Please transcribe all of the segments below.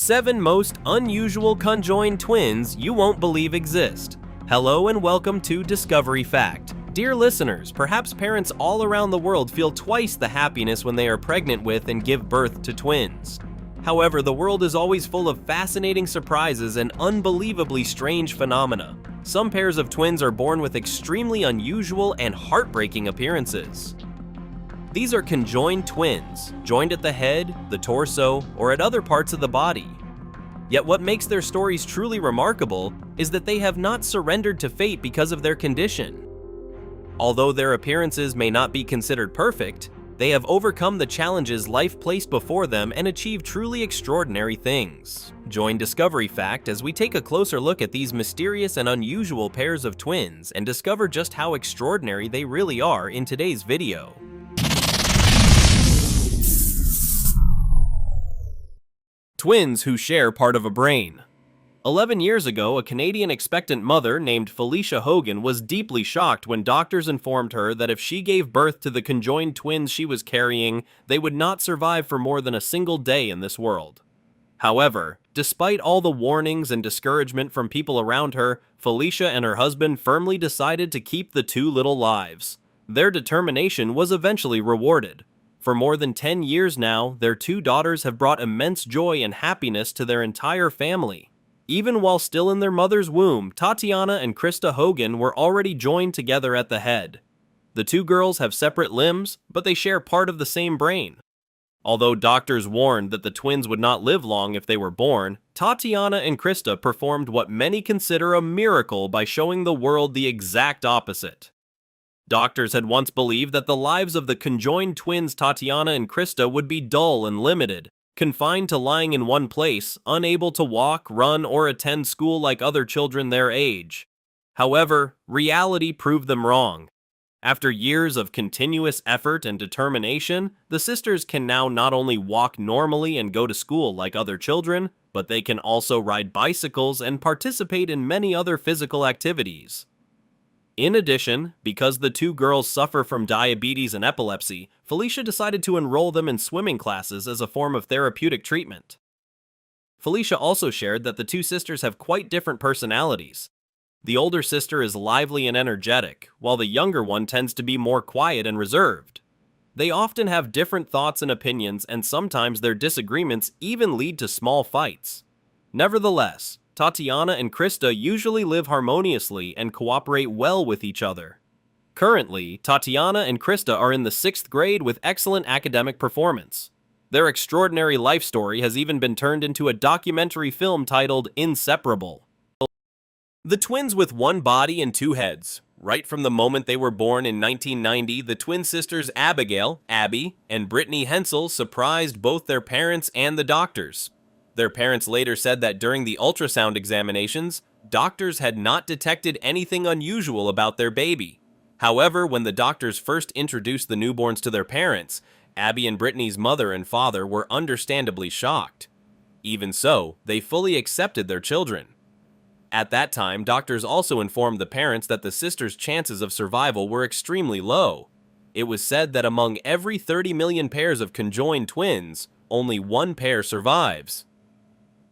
7 most unusual conjoined twins you won't believe exist. Hello and welcome to Discovery Fact. Dear listeners, perhaps parents all around the world feel twice the happiness when they are pregnant with and give birth to twins. However, the world is always full of fascinating surprises and unbelievably strange phenomena. Some pairs of twins are born with extremely unusual and heartbreaking appearances. These are conjoined twins, joined at the head, the torso, or at other parts of the body. Yet what makes their stories truly remarkable is that they have not surrendered to fate because of their condition. Although their appearances may not be considered perfect, they have overcome the challenges life placed before them and achieved truly extraordinary things. Join Discovery Fact as we take a closer look at these mysterious and unusual pairs of twins and discover just how extraordinary they really are in today's video. Twins who share part of a brain. 11 years ago, a Canadian expectant mother named Felicia Hogan was deeply shocked when doctors informed her that if she gave birth to the conjoined twins she was carrying, they would not survive for more than a single day in this world. However, despite all the warnings and discouragement from people around her, Felicia and her husband firmly decided to keep the two little lives. Their determination was eventually rewarded. For more than 10 years now, their two daughters have brought immense joy and happiness to their entire family. Even while still in their mother's womb, Tatiana and Krista Hogan were already joined together at the head. The two girls have separate limbs, but they share part of the same brain. Although doctors warned that the twins would not live long if they were born, Tatiana and Krista performed what many consider a miracle by showing the world the exact opposite. Doctors had once believed that the lives of the conjoined twins Tatiana and Krista would be dull and limited, confined to lying in one place, unable to walk, run, or attend school like other children their age. However, reality proved them wrong. After years of continuous effort and determination, the sisters can now not only walk normally and go to school like other children, but they can also ride bicycles and participate in many other physical activities. In addition, because the two girls suffer from diabetes and epilepsy, Felicia decided to enroll them in swimming classes as a form of therapeutic treatment. Felicia also shared that the two sisters have quite different personalities. The older sister is lively and energetic, while the younger one tends to be more quiet and reserved. They often have different thoughts and opinions, and sometimes their disagreements even lead to small fights. Nevertheless, Tatiana and Krista usually live harmoniously and cooperate well with each other. Currently, Tatiana and Krista are in the 6th grade with excellent academic performance. Their extraordinary life story has even been turned into a documentary film titled Inseparable. The twins with one body and two heads. Right from the moment they were born in 1990, the twin sisters Abigail, Abby, and Brittany Hensel surprised both their parents and the doctors. Their parents later said that during the ultrasound examinations, doctors had not detected anything unusual about their baby. However, when the doctors first introduced the newborns to their parents, Abby and Brittany's mother and father were understandably shocked. Even so, they fully accepted their children. At that time, doctors also informed the parents that the sisters' chances of survival were extremely low. It was said that among every 30 million pairs of conjoined twins, only one pair survives.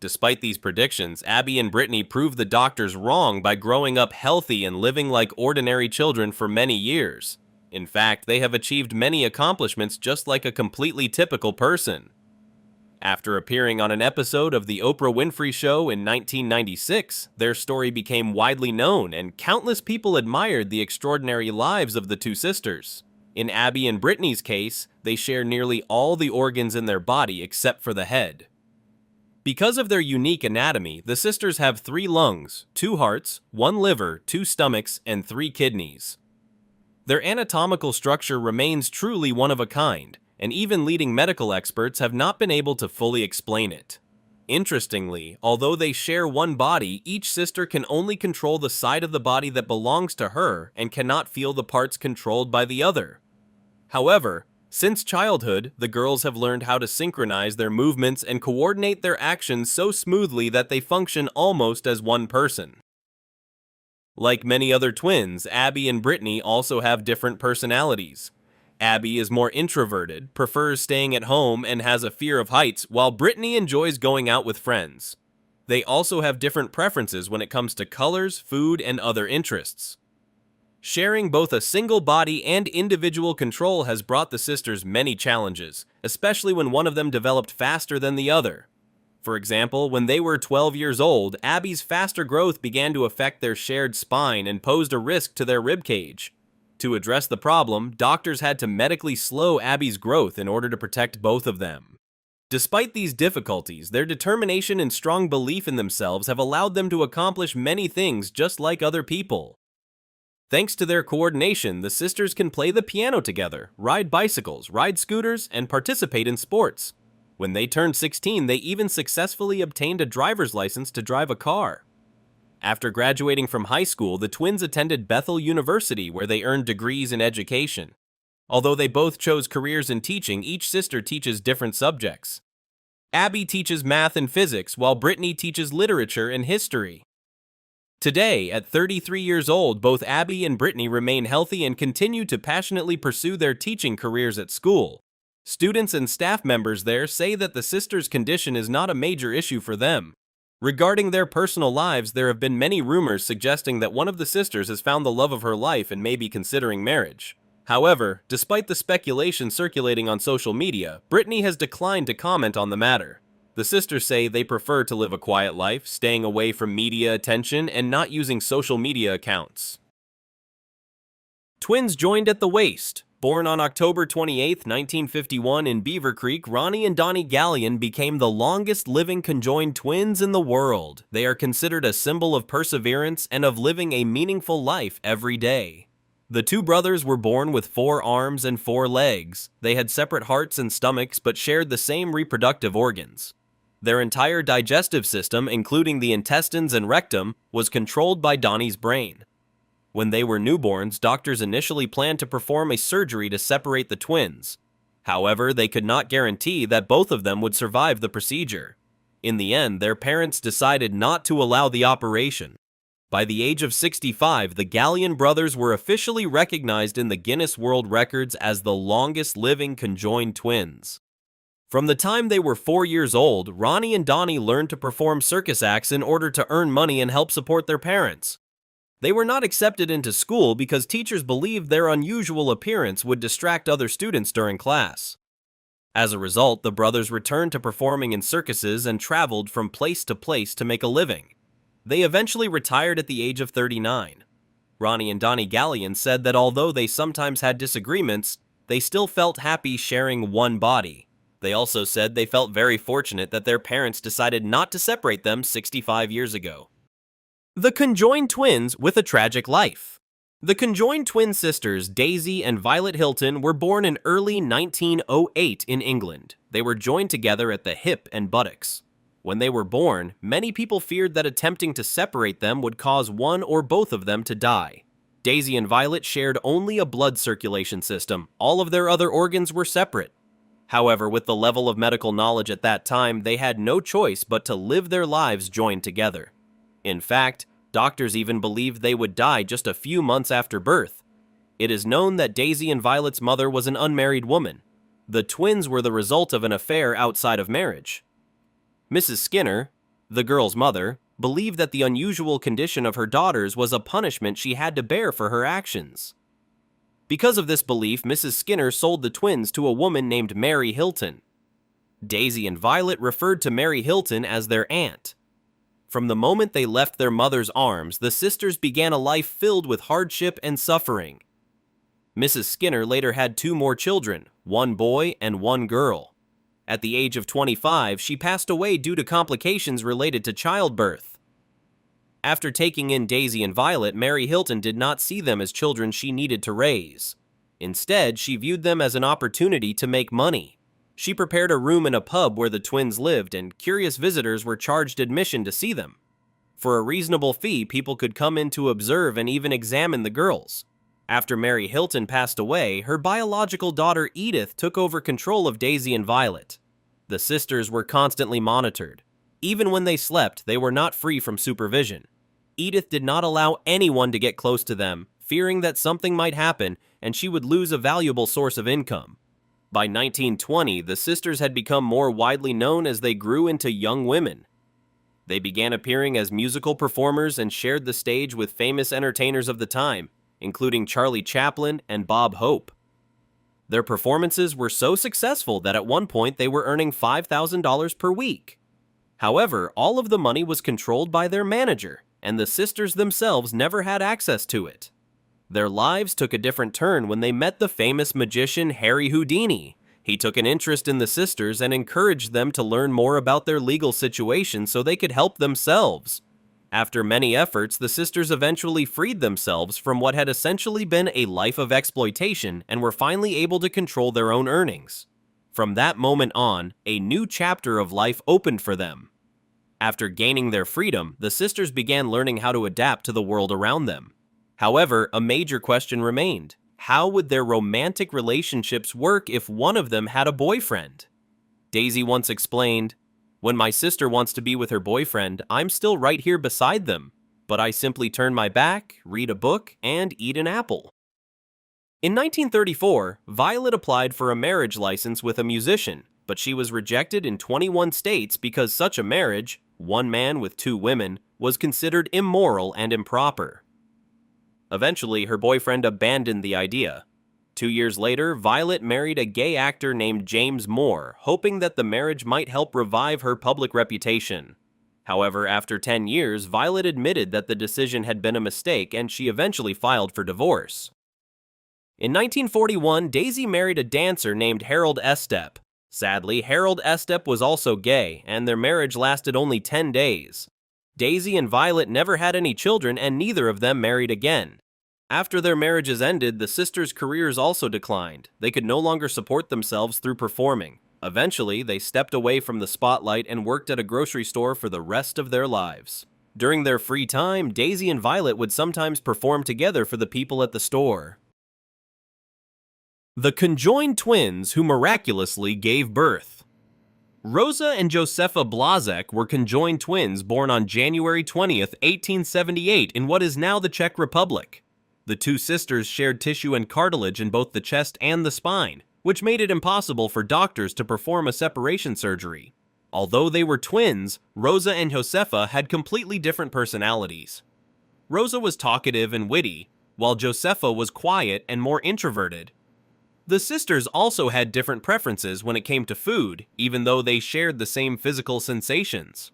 Despite these predictions, Abby and Brittany proved the doctors wrong by growing up healthy and living like ordinary children for many years. In fact, they have achieved many accomplishments just like a completely typical person. After appearing on an episode of The Oprah Winfrey Show in 1996, their story became widely known and countless people admired the extraordinary lives of the two sisters. In Abby and Brittany's case, they share nearly all the organs in their body except for the head. Because of their unique anatomy, the sisters have 3 lungs, 2 hearts, 1 liver, 2 stomachs, and 3 kidneys. Their anatomical structure remains truly one of a kind, and even leading medical experts have not been able to fully explain it. Interestingly, although they share one body, each sister can only control the side of the body that belongs to her and cannot feel the parts controlled by the other. However, since childhood, the girls have learned how to synchronize their movements and coordinate their actions so smoothly that they function almost as one person. Like many other twins, Abby and Brittany also have different personalities. Abby is more introverted, prefers staying at home, and has a fear of heights, while Brittany enjoys going out with friends. They also have different preferences when it comes to colors, food, and other interests. Sharing both a single body and individual control has brought the sisters many challenges, especially when one of them developed faster than the other. For example, when they were 12 years old, Abby's faster growth began to affect their shared spine and posed a risk to their ribcage. To address the problem, doctors had to medically slow Abby's growth in order to protect both of them. Despite these difficulties, their determination and strong belief in themselves have allowed them to accomplish many things just like other people. Thanks to their coordination, the sisters can play the piano together, ride bicycles, ride scooters, and participate in sports. When they turned 16, they even successfully obtained a driver's license to drive a car. After graduating from high school, the twins attended Bethel University, where they earned degrees in education. Although they both chose careers in teaching, each sister teaches different subjects. Abby teaches math and physics, while Brittany teaches literature and history. Today, at 33 years old, both Abby and Brittany remain healthy and continue to passionately pursue their teaching careers at school. Students and staff members there say that the sisters' condition is not a major issue for them. Regarding their personal lives, there have been many rumors suggesting that one of the sisters has found the love of her life and may be considering marriage. However, despite the speculation circulating on social media, Brittany has declined to comment on the matter. The sisters say they prefer to live a quiet life, staying away from media attention and not using social media accounts. Twins joined at the waist. Born on October 28, 1951 in Beaver Creek, Ronnie and Donnie Gallion became the longest living conjoined twins in the world. They are considered a symbol of perseverance and of living a meaningful life every day. The two brothers were born with 4 arms and 4 legs. They had separate hearts and stomachs but shared the same reproductive organs. Their entire digestive system, including the intestines and rectum, was controlled by Donnie's brain. When they were newborns, doctors initially planned to perform a surgery to separate the twins. However, they could not guarantee that both of them would survive the procedure. In the end, their parents decided not to allow the operation. By the age of 65, the Gallion brothers were officially recognized in the Guinness World Records as the longest living conjoined twins. From the time they were 4 years old, Ronnie and Donnie learned to perform circus acts in order to earn money and help support their parents. They were not accepted into school because teachers believed their unusual appearance would distract other students during class. As a result, the brothers returned to performing in circuses and traveled from place to place to make a living. They eventually retired at the age of 39. Ronnie and Donnie Gallion said that although they sometimes had disagreements, they still felt happy sharing one body. They also said they felt very fortunate that their parents decided not to separate them 65 years ago. The conjoined twins with a tragic life. The conjoined twin sisters Daisy and Violet Hilton were born in early 1908 in England. They were joined together at the hip and buttocks. When they were born, many people feared that attempting to separate them would cause one or both of them to die. Daisy and Violet shared only a blood circulation system. All of their other organs were separate. However, with the level of medical knowledge at that time, they had no choice but to live their lives joined together. In fact, doctors even believed they would die just a few months after birth. It is known that Daisy and Violet's mother was an unmarried woman. The twins were the result of an affair outside of marriage. Mrs. Skinner, the girl's mother, believed that the unusual condition of her daughters was a punishment she had to bear for her actions. Because of this belief, Mrs. Skinner sold the twins to a woman named Mary Hilton. Daisy and Violet referred to Mary Hilton as their aunt. From the moment they left their mother's arms, the sisters began a life filled with hardship and suffering. Mrs. Skinner later had 2 more children, 1 boy and 1 girl. At the age of 25, she passed away due to complications related to childbirth. After taking in Daisy and Violet, Mary Hilton did not see them as children she needed to raise. Instead, she viewed them as an opportunity to make money. She prepared a room in a pub where the twins lived, and curious visitors were charged admission to see them. For a reasonable fee, people could come in to observe and even examine the girls. After Mary Hilton passed away, her biological daughter Edith took over control of Daisy and Violet. The sisters were constantly monitored. Even when they slept, they were not free from supervision. Edith did not allow anyone to get close to them, fearing that something might happen, and she would lose a valuable source of income. By 1920, the sisters had become more widely known as they grew into young women. They began appearing as musical performers and shared the stage with famous entertainers of the time, including Charlie Chaplin and Bob Hope. Their performances were so successful that at one point they were earning $5,000 per week. However, all of the money was controlled by their manager, and the sisters themselves never had access to it. Their lives took a different turn when they met the famous magician Harry Houdini. He took an interest in the sisters and encouraged them to learn more about their legal situation so they could help themselves. After many efforts, the sisters eventually freed themselves from what had essentially been a life of exploitation and were finally able to control their own earnings. From that moment on, a new chapter of life opened for them. After gaining their freedom, the sisters began learning how to adapt to the world around them. However, a major question remained. How would their romantic relationships work if one of them had a boyfriend? Daisy once explained, "When my sister wants to be with her boyfriend, I'm still right here beside them, but I simply turn my back, read a book, and eat an apple." In 1934, Violet applied for a marriage license with a musician, but she was rejected in 21 states because such a marriage, one man with two women, was considered immoral and improper. Eventually, her boyfriend abandoned the idea. 2 years later, Violet married a gay actor named James Moore, hoping that the marriage might help revive her public reputation. However, after 10 years, Violet admitted that the decision had been a mistake and she eventually filed for divorce. In 1941, Daisy married a dancer named Harold Estep. Sadly, Harold Estep was also gay, and their marriage lasted only 10 days. Daisy and Violet never had any children, and neither of them married again. After their marriages ended, the sisters' careers also declined. They could no longer support themselves through performing. Eventually, they stepped away from the spotlight and worked at a grocery store for the rest of their lives. During their free time, Daisy and Violet would sometimes perform together for the people at the store. The conjoined twins who miraculously gave birth. Rosa and Josefa Blazek were conjoined twins born on January 20th, 1878 in what is now the Czech Republic. The two sisters shared tissue and cartilage in both the chest and the spine, which made it impossible for doctors to perform a separation surgery. Although they were twins, Rosa and Josefa had completely different personalities. Rosa was talkative and witty, while Josefa was quiet and more introverted. The sisters also had different preferences when it came to food, even though they shared the same physical sensations.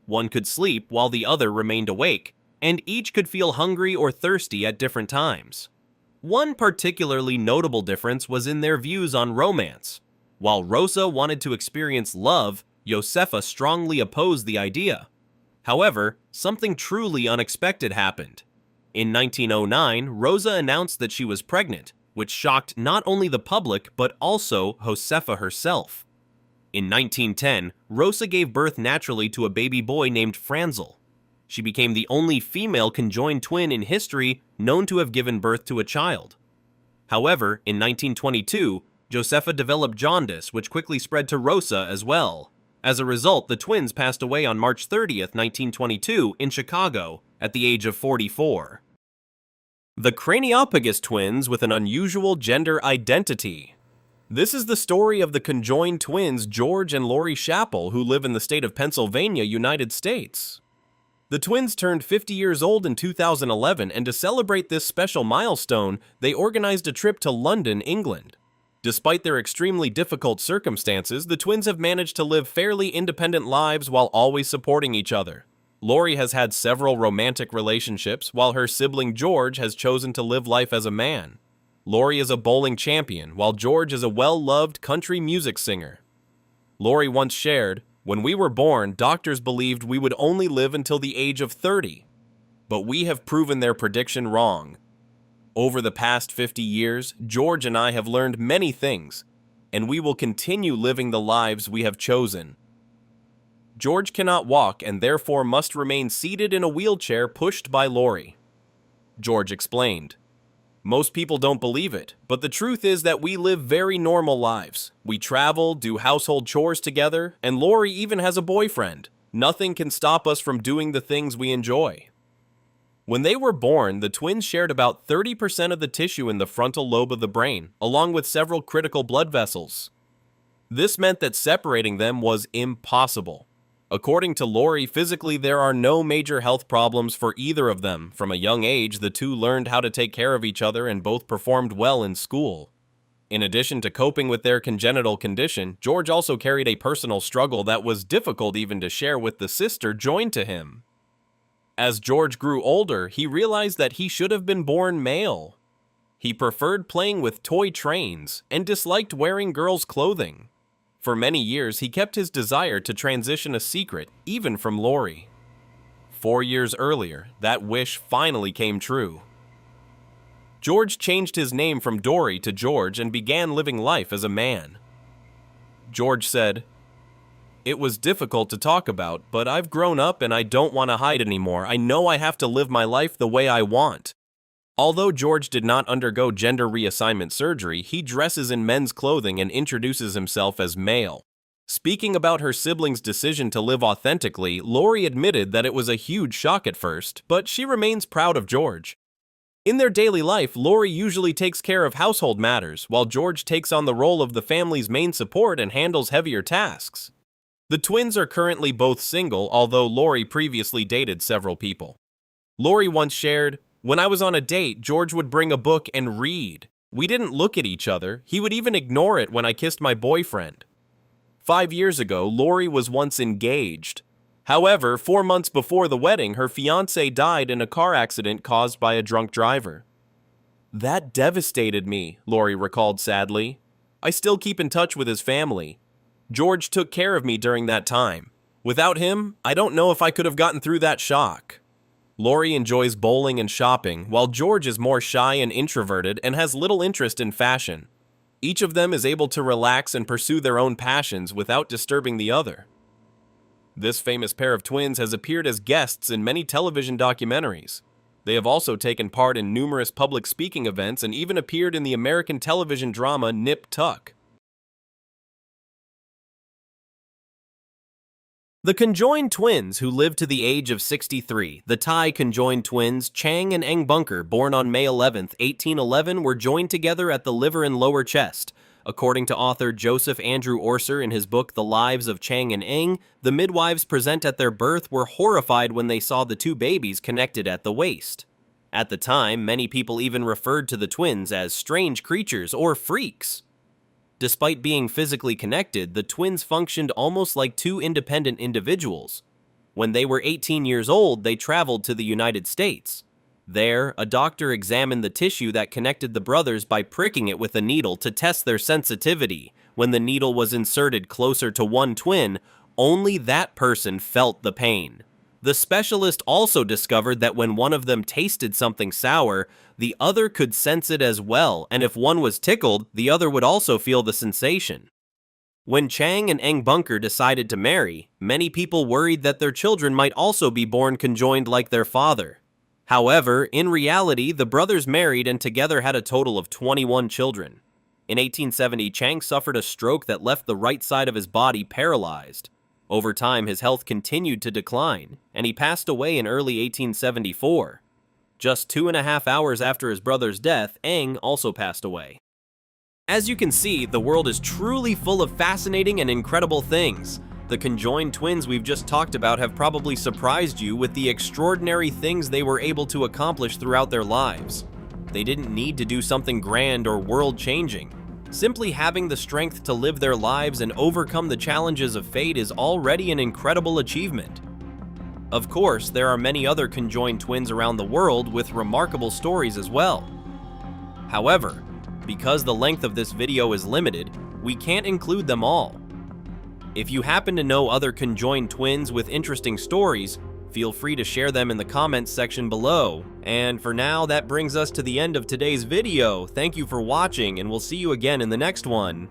One could sleep while the other remained awake, and each could feel hungry or thirsty at different times. One particularly notable difference was in their views on romance. While Rosa wanted to experience love, Josefa strongly opposed the idea. However, something truly unexpected happened. In 1909, Rosa announced that she was pregnant, which shocked not only the public but also Josefa herself. In 1910, Rosa gave birth naturally to a baby boy named Franzel. She became the only female conjoined twin in history known to have given birth to a child. However, in 1922, Josefa developed jaundice, which quickly spread to Rosa as well. As a result, the twins passed away on March 30th, 1922 in Chicago at the age of 44. The Craniopagus twins with an unusual gender identity. This is the story of the conjoined twins George and Lori Schappel, who live in the state of Pennsylvania, United States. The twins turned 50 years old in 2011, and to celebrate this special milestone, they organized a trip to London, England. Despite their extremely difficult circumstances, the twins have managed to live fairly independent lives while always supporting each other. Lori has had several romantic relationships, while her sibling George has chosen to live life as a man. Lori is a bowling champion, while George is a well-loved country music singer. Lori once shared, "When we were born, doctors believed we would only live until the age of 30. But we have proven their prediction wrong. Over the past 50 years, George and I have learned many things, and we will continue living the lives we have chosen." George cannot walk and therefore must remain seated in a wheelchair pushed by Lori. George explained, "Most people don't believe it, but the truth is that we live very normal lives. We travel, do household chores together, and Lori even has a boyfriend. Nothing can stop us from doing the things we enjoy." When they were born, the twins shared about 30% of the tissue in the frontal lobe of the brain, along with several critical blood vessels. This meant that separating them was impossible. According to Lori, physically there are no major health problems for either of them. From a young age, the two learned how to take care of each other and both performed well in school. In addition to coping with their congenital condition, George also carried a personal struggle that was difficult even to share with the sister joined to him. As George grew older, he realized that he should have been born male. He preferred playing with toy trains and disliked wearing girls' clothing. For many years, he kept his desire to transition a secret, even from Lori. 4 years earlier, that wish finally came true. George changed his name from Dory to George and began living life as a man. George said, "It was difficult to talk about, but I've grown up and I don't want to hide anymore. I know I have to live my life the way I want." Although George did not undergo gender reassignment surgery, he dresses in men's clothing and introduces himself as male. Speaking about her siblings' decision to live authentically, Lori admitted that it was a huge shock at first, but she remains proud of George. In their daily life, Lori usually takes care of household matters, while George takes on the role of the family's main support and handles heavier tasks. The twins are currently both single, although Lori previously dated several people. Lori once shared, "When I was on a date, George would bring a book and read. We didn't look at each other. He would even ignore it when I kissed my boyfriend." 5 years ago, Lori was once engaged. However, 4 months before the wedding, her fiancé died in a car accident caused by a drunk driver. "That devastated me," Lori recalled sadly. "I still keep in touch with his family. George took care of me during that time. Without him, I don't know if I could have gotten through that shock." Lori enjoys bowling and shopping, while George is more shy and introverted and has little interest in fashion. Each of them is able to relax and pursue their own passions without disturbing the other. This famous pair of twins has appeared as guests in many television documentaries. They have also taken part in numerous public speaking events and even appeared in the American television drama Nip Tuck. The conjoined twins, who lived to the age of 63, the Thai conjoined twins Chang and Eng Bunker, born on May 11, 1811, were joined together at the liver and lower chest. According to author Joseph Andrew Orser in his book The Lives of Chang and Eng, the midwives present at their birth were horrified when they saw the two babies connected at the waist. At the time, many people even referred to the twins as strange creatures or freaks. Despite being physically connected, the twins functioned almost like two independent individuals. When they were 18 years old, they traveled to the United States. There, a doctor examined the tissue that connected the brothers by pricking it with a needle to test their sensitivity. When the needle was inserted closer to one twin, only that person felt the pain. The specialist also discovered that when one of them tasted something sour, the other could sense it as well, and if one was tickled, the other would also feel the sensation. When Chang and Eng Bunker decided to marry, many people worried that their children might also be born conjoined like their father. However, in reality, the brothers married and together had a total of 21 children. In 1870, Chang suffered a stroke that left the right side of his body paralyzed. Over time, his health continued to decline, and he passed away in early 1874. Just 2.5 hours after his brother's death, Eng also passed away. As you can see, the world is truly full of fascinating and incredible things. The conjoined twins we've just talked about have probably surprised you with the extraordinary things they were able to accomplish throughout their lives. They didn't need to do something grand or world-changing. Simply having the strength to live their lives and overcome the challenges of fate is already an incredible achievement. Of course, there are many other conjoined twins around the world with remarkable stories as well. However, because the length of this video is limited, we can't include them all. If you happen to know other conjoined twins with interesting stories, feel free to share them in the comments section below. And for now, that brings us to the end of today's video. Thank you for watching, and we'll see you again in the next one.